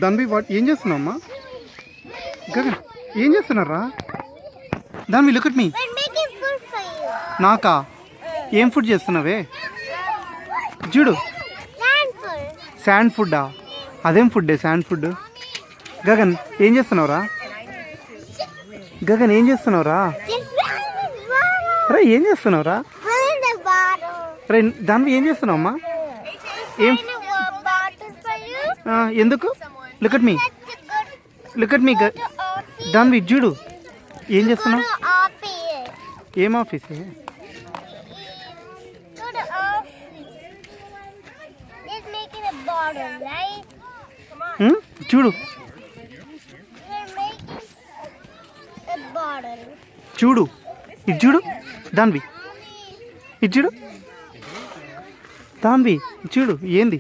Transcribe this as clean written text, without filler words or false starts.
దానివి ఏం చేస్తున్నావు అమ్మా? గగన్ ఏం చేస్తున్నారా? దానివి లుక్ ఎట్ మీ. నాకా? ఏం ఫుడ్ చేస్తున్నావే? చూడు, శాండ్ ఫుడ్డా? అదేం ఫుడ్డే శాండ్ ఫుడ్? గగన్ ఏం చేస్తున్నావురా? గగన్ ఏం చేస్తున్నావురా? రే ఏం చేస్తున్నావురా? రే దానివి ఏం చేస్తున్నావు అమ్మా? ఏం ఎందుకు? Look at me, look at me. దానివి చూడు ఏం చేస్తున్నావు? ఏం ఆఫీస్? చూడు చూడు, ఇది చూడు దానివి, ఇది చూడు దానివి, చూడు ఏంది?